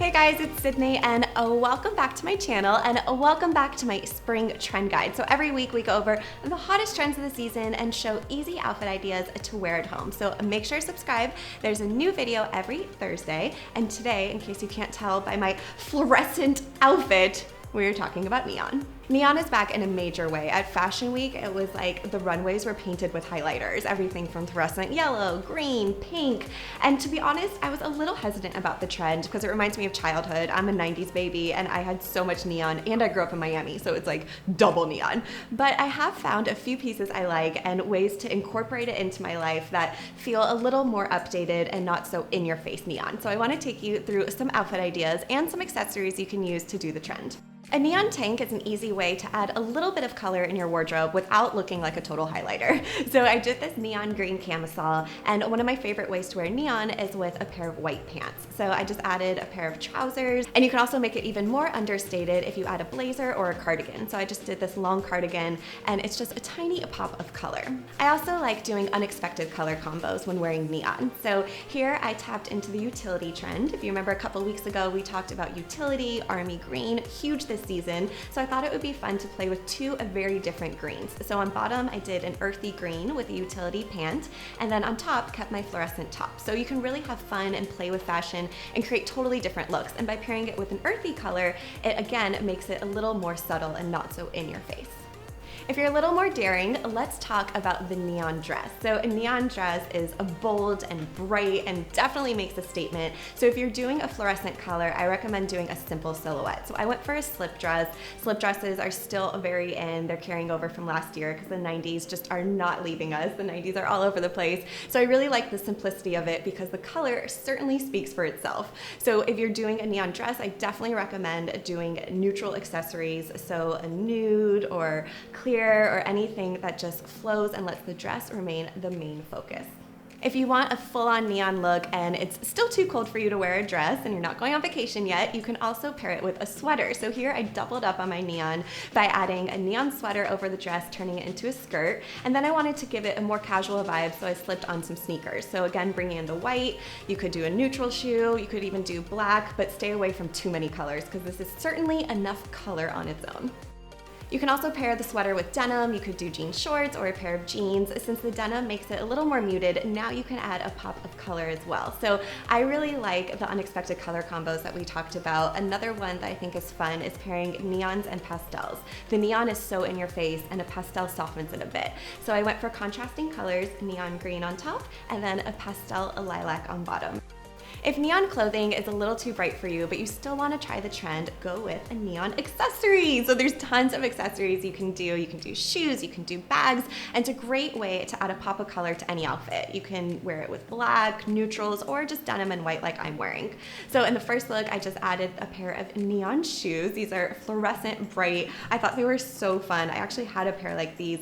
Hey guys, it's Sydney and welcome back to my channel and welcome back to my spring trend guide. So every week we go over the hottest trends of the season and show easy outfit ideas to wear at home. So make sure to subscribe. There's a new video every Thursday, and today, in case you can't tell by my fluorescent outfit, we're talking about neon. Neon is back in a major way. At Fashion Week, it was like the runways were painted with highlighters, everything from fluorescent yellow, green, pink. And to be honest, I was a little hesitant about the trend because it reminds me of childhood. I'm a 90s baby and I had so much neon, and I grew up in Miami, so it's like double neon. But I have found a few pieces I like and ways to incorporate it into my life that feel a little more updated and not so in-your-face neon. So I want to take you through some outfit ideas and some accessories you can use to do the trend. A neon tank is an easy way to add a little bit of color in your wardrobe without looking like a total highlighter. So I did this neon green camisole, and one of my favorite ways to wear neon is with a pair of white pants. So I just added a pair of trousers, and you can also make it even more understated if you add a blazer or a cardigan. So I just did this long cardigan, and it's just a tiny pop of color. I also like doing unexpected color combos when wearing neon. So here I tapped into the utility trend. If you remember a couple weeks ago, we talked about utility, army green, huge this season. So I thought it would be fun to play with two very different greens. So on bottom, I did an earthy green with a utility pant, and then on top, kept my fluorescent top. So you can really have fun and play with fashion and create totally different looks. And by pairing it with an earthy color, it again makes it a little more subtle and not so in your face. If you're a little more daring, let's talk about the neon dress. So a neon dress is bold and bright and definitely makes a statement. So if you're doing a fluorescent color, I recommend doing a simple silhouette. So I went for a slip dress. Slip dresses are still very in. They're carrying over from last year because the 90s just are not leaving us. The 90s are all over the place. So I really like the simplicity of it because the color certainly speaks for itself. So if you're doing a neon dress, I definitely recommend doing neutral accessories. So a nude or clear or anything that just flows and lets the dress remain the main focus. If you want a full-on neon look and it's still too cold for you to wear a dress and you're not going on vacation yet, you can also pair it with a sweater. So here I doubled up on my neon by adding a neon sweater over the dress, turning it into a skirt. And then I wanted to give it a more casual vibe, so I slipped on some sneakers. So again, bringing in the white, you could do a neutral shoe, you could even do black, but stay away from too many colors because this is certainly enough color on its own. You can also pair the sweater with denim. You could do jean shorts or a pair of jeans. Since the denim makes it a little more muted, now you can add a pop of color as well. So I really like the unexpected color combos that we talked about. Another one that I think is fun is pairing neons and pastels. The neon is so in your face and a pastel softens it a bit. So I went for contrasting colors, neon green on top and then a pastel lilac on bottom. If neon clothing is a little too bright for you, but you still want to try the trend, go with a neon accessory. So there's tons of accessories you can do. You can do shoes, you can do bags, and it's a great way to add a pop of color to any outfit. You can wear it with black, neutrals, or just denim and white like I'm wearing. So in the first look, I just added a pair of neon shoes. These are fluorescent bright. I thought they were so fun. I actually had a pair like these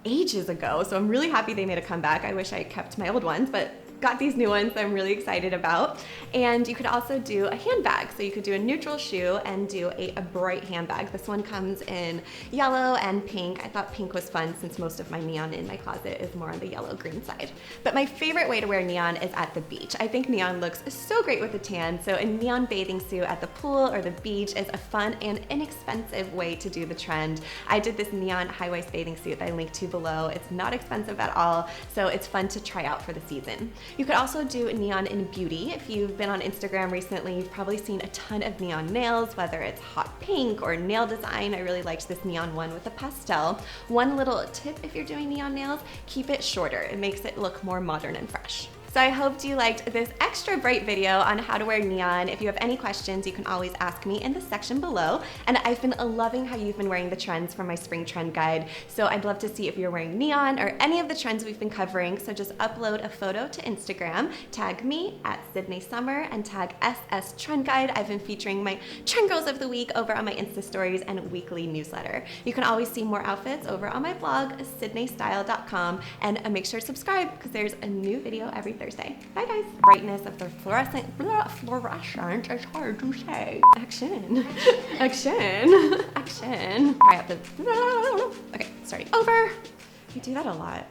ages ago, so I'm really happy they made a comeback. I wish I kept my old ones, but got these new ones that I'm really excited about. And you could also do a handbag. So you could do a neutral shoe and do a bright handbag. This one comes in yellow and pink. I thought pink was fun since most of my neon in my closet is more on the yellow-green side. But my favorite way to wear neon is at the beach. I think neon looks so great with a tan. So a neon bathing suit at the pool or the beach is a fun and inexpensive way to do the trend. I did this neon high-waist bathing suit that I linked to below. It's not expensive at all, so it's fun to try out for the season. You could also do neon in beauty. If you've been on Instagram recently, you've probably seen a ton of neon nails, whether it's hot pink or nail design. I really liked this neon one with a pastel. One little tip if you're doing neon nails, keep it shorter. It makes it look more modern and fresh. So I hope you liked this extra bright video on how to wear neon. If you have any questions, you can always ask me in the section below. And I've been loving how you've been wearing the trends from my spring trend guide. So I'd love to see if you're wearing neon or any of the trends we've been covering. So just upload a photo to Instagram, tag me at Sydney Summer and tag SS Trend Guide. I've been featuring my trend girls of the week over on my Insta stories and weekly newsletter. You can always see more outfits over on my blog, sydneystyle.com, and make sure to subscribe because there's a new video every Thursday. Bye guys. Brightness of the fluorescent is hard to say. Action. Action. Action. Try out the okay, starting over. You do that a lot.